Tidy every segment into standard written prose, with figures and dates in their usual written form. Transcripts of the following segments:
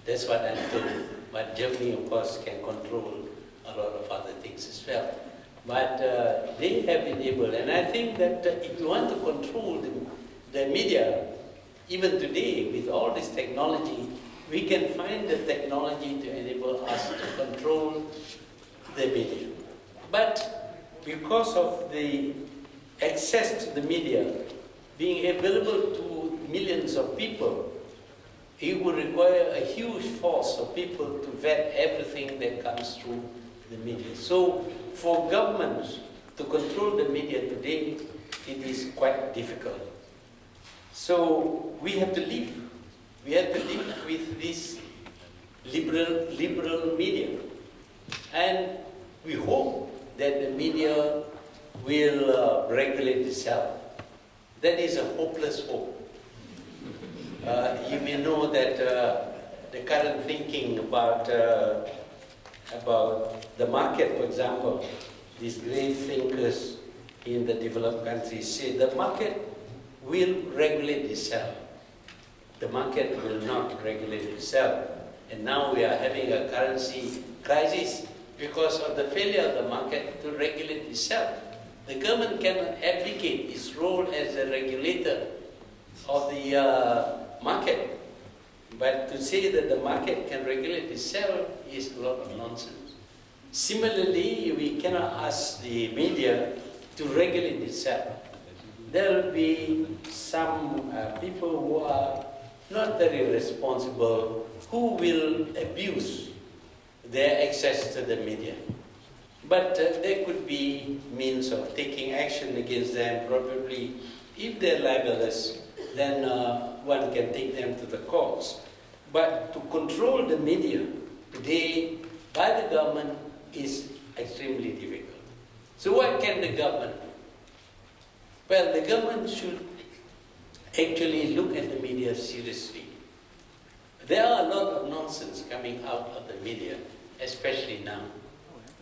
That's what I'm told. But Germany, of course, can control a lot of other things as well. But they have been able, and I think that if you want to control the media, even today, with all this technology, we can find the technology to enable us to control the media. But because of the access to the media being available to millions of people, it would require a huge force of people to vet everything that comes through the media. So for governments to control the media today, it is quite difficult. So we have to live. We have to live with this liberal media. And we hope that the media will regulate itself. That is a hopeless hope. You may know that the current thinking about the market, for example, these great thinkers in the developed countries say the market will regulate itself. The market will not regulate itself. And now we are having a currency crisis because of the failure of the market to regulate itself. The government cannot abdicate its role as a regulator of the market. But to say that the market can regulate itself is a lot of nonsense. Similarly, we cannot ask the media to regulate itself. There will be some people who are not very responsible who will abuse their access to the media. But there could be means of taking action against them. Probably if they're libelous, then one can take them to the courts. But to control the media today by the government is extremely difficult. So what can the government do? Well, the government should actually look at the media seriously. There are a lot of nonsense coming out of the media, especially now.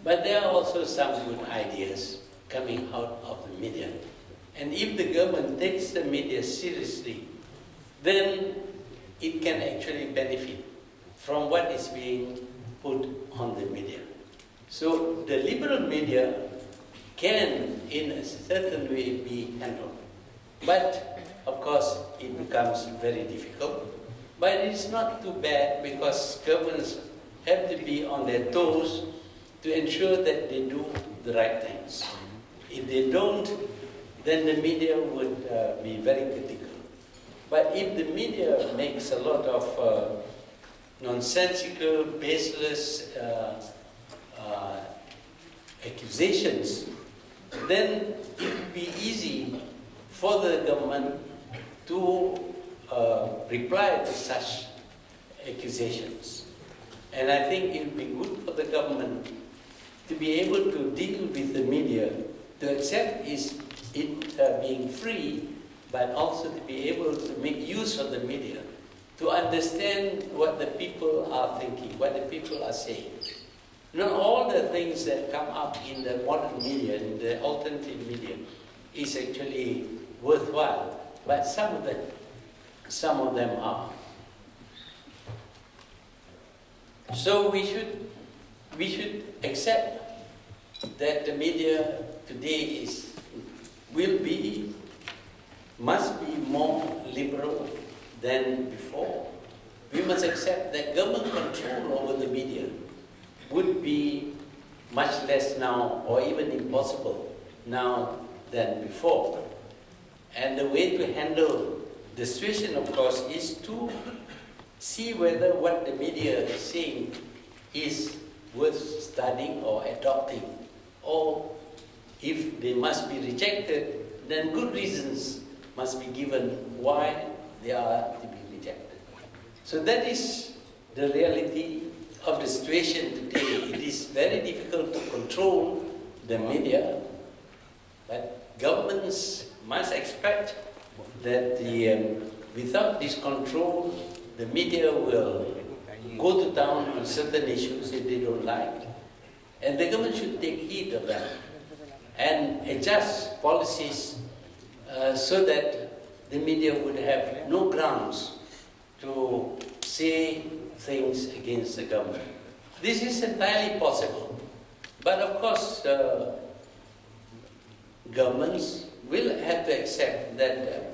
But there are also some good ideas coming out of the media. And if the government takes the media seriously, then it can actually benefit from what is being put on the media. So the liberal media can, in a certain way, be handled. But, of course, it becomes very difficult. But it's not too bad because governments have to be on their toes to ensure that they do the right things. If they don't, then the media would be very critical. But if the media makes a lot of nonsensical, baseless accusations, then it would be easy for the government to reply to such accusations. And I think it would be good for the government to be able to deal with the media, to accept it being free, but also to be able to make use of the media, to understand what the people are thinking, what the people are saying. Not all the things that come up in the modern media, in the alternative media, is actually worthwhile, but some of them are. So we should accept that the media today must be more liberal than before. We must accept that government control over the media would be much less now, or even impossible now than before. And the way to handle the situation, of course, is to see whether what the media is saying is worth studying or adopting, or if they must be rejected, then good reasons must be given why they are to be rejected. So that is the reality of the situation today. It is very difficult to control the media, but governments must expect that without this control, the media will go to town on certain issues if they don't like, and the government should take heed of that and adjust policies so that the media would have no grounds to say things against the government. This is entirely possible. But of course, governments will have to accept that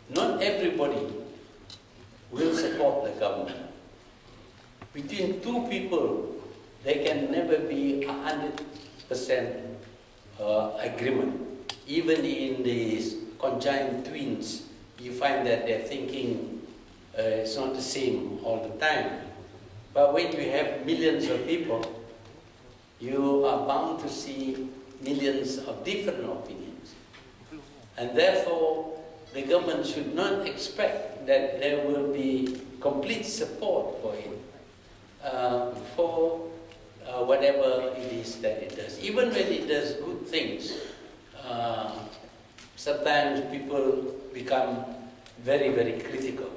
not everybody will support the government. Between two people, there can never be 100% agreement. Even in these conjoined twins, you find that their thinking is not the same all the time. But when you have millions of people, you are bound to see millions of different opinions. And therefore, the government should not expect that there will be complete support for it, for whatever it is that it does. Even when it does good things, sometimes people become very, very critical.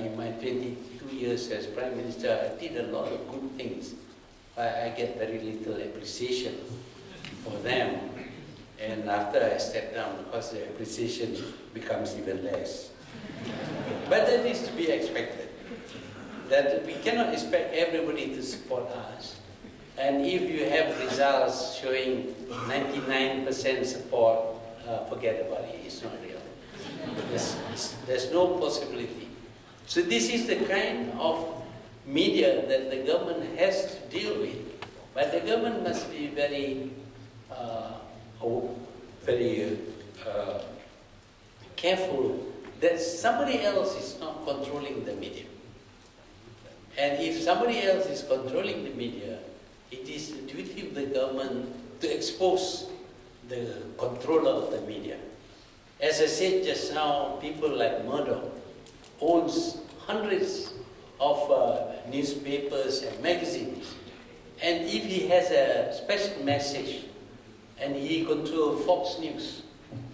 In my 22 years as Prime Minister, I did a lot of good things. I get very little appreciation for them. And after I step down, of course, the appreciation becomes even less. But that is to be expected. That we cannot expect everybody to support us. And if you have results showing 99% support, forget about it, it's not real. There's no possibility. So this is the kind of media that the government has to deal with. But the government must be very careful that somebody else is not controlling the media. And if somebody else is controlling the media, it is the duty of the government to expose the controller of the media. As I said just now, people like Murdoch owns hundreds of newspapers and magazines. And if he has a special message and he controls Fox News,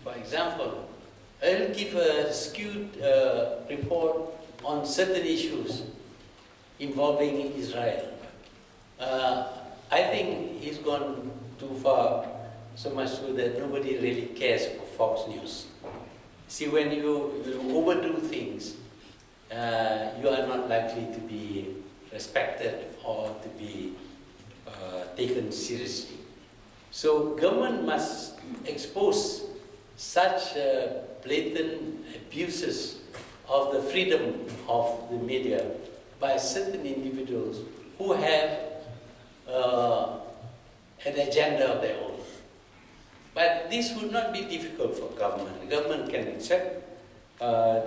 for example, he'll give a skewed report on certain issues involving Israel. I think he's gone too far, so much so that nobody really cares for Fox News. See, when you overdo things, you are not likely to be respected or to be taken seriously. So government must expose such blatant abuses of the freedom of the media by certain individuals who have an agenda of their own. But this would not be difficult for government. The government can accept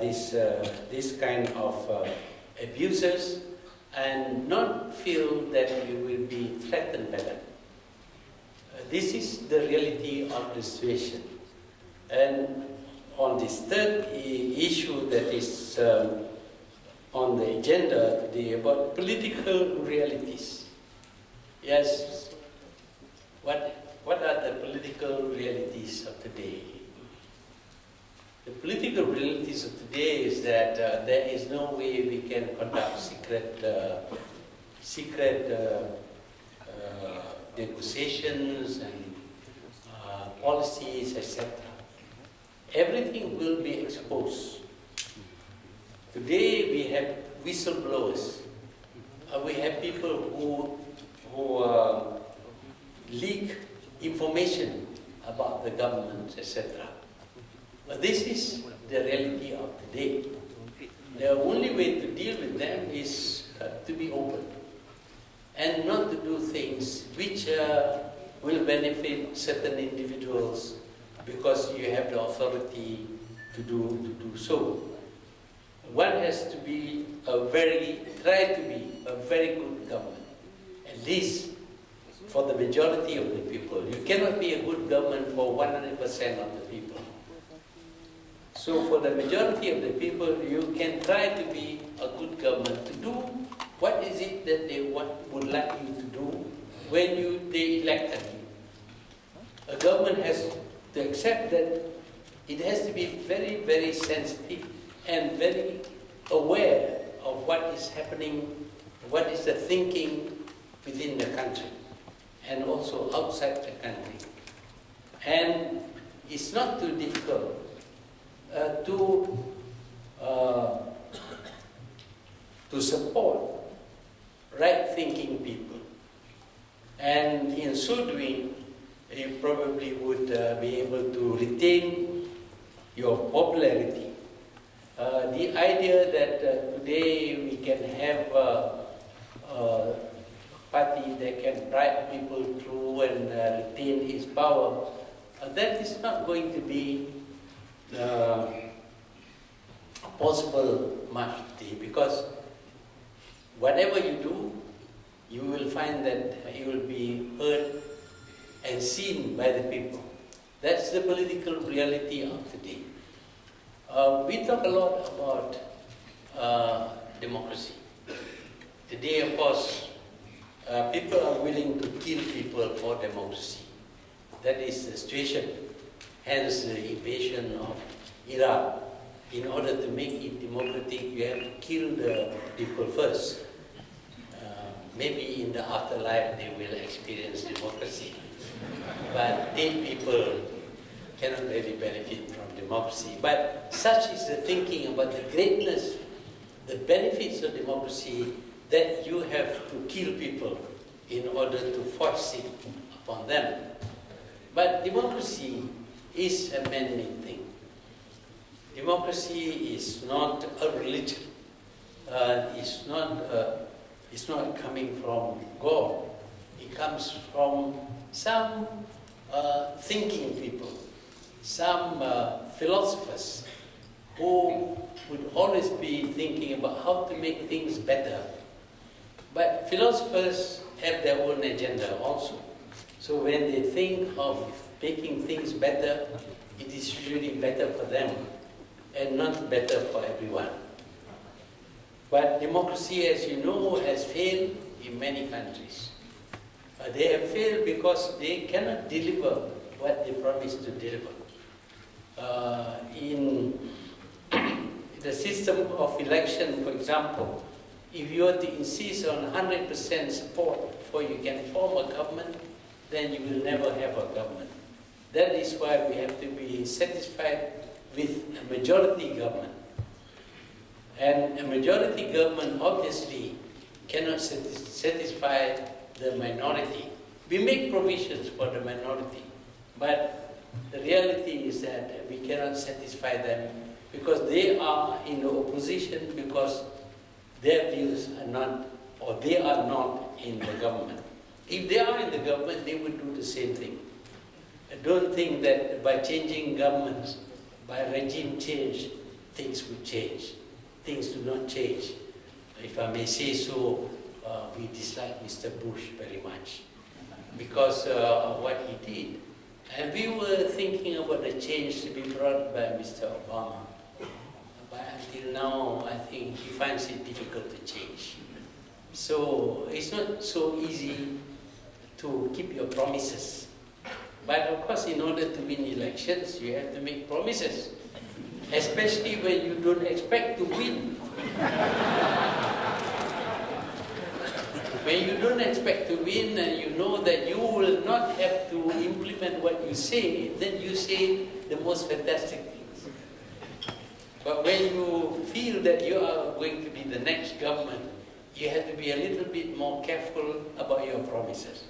this kind of abuses and not feel that you will be threatened by them. This is the reality of the situation. And on this third issue that is on the agenda today about political realities. Yes, what are the political realities of today? The political realities of today is that there is no way we can conduct secret negotiations and policies, etc. Everything will be exposed. Today we have whistleblowers. We have people who leak information about the government, etc. But this is the reality of today. The only way to deal with them is to be open and not to do things which will benefit certain individuals because you have the authority to do so. One has to be try to be a very good government, at least for the majority of the people. You cannot be a good government for 100% of the people. So for the majority of the people, you can try to be a good government, to do what is it that they would like you to do when they elected you. A government has to accept that it has to be very, very sensitive and very aware of what is happening, what is the thinking within the country and also outside the country. And it's not too difficult to to support right-thinking people. And in so doing, you probably would be able to retain your popularity. The idea that today we can have a party that can bribe people through and retain its power, that is not going to be possible much today, because whatever you do, you will find that you will be heard and seen by the people. That's the political reality of today. We talk a lot about democracy. Today, of course, people are willing to kill people for democracy. That is the situation. Hence the invasion of Iraq. In order to make it democratic, you have to kill the people first. Maybe in the afterlife they will experience democracy. But dead people cannot really benefit from democracy. But such is the thinking about the greatness, the benefits of democracy, that you have to kill people in order to force it upon them. But democracy is a man-made thing. Democracy is not a religion. It's not coming from God. It comes from some thinking people, some philosophers who would always be thinking about how to make things better. But philosophers have their own agenda also. So when they think of making things better, it is usually better for them and not better for everyone. But democracy, as you know, has failed in many countries. They have failed because they cannot deliver what they promised to deliver. In the system of election, for example, if you were to insist on 100% support before you can form a government, then you will never have a government. That is why we have to be satisfied with a majority government. And a majority government obviously cannot satisfy the minority. We make provisions for the minority, but the reality is that we cannot satisfy them because they are in the opposition, because their views are not, or they are not in the government. If they are in the government, they would do the same thing. I don't think that by changing governments, by regime change, things would change. Things do not change. If I may say so, we dislike Mr. Bush very much because of what he did. And we were thinking about the change to be brought by Mr. Obama. But until now, I think he finds it difficult to change. So it's not so easy to keep your promises. But of course, in order to win elections, you have to make promises. Especially when you don't expect to win. When you don't expect to win and you know that you will not have to implement what you say, then you say the most fantastic things. But when you feel that you are going to be the next government, you have to be a little bit more careful about your promises.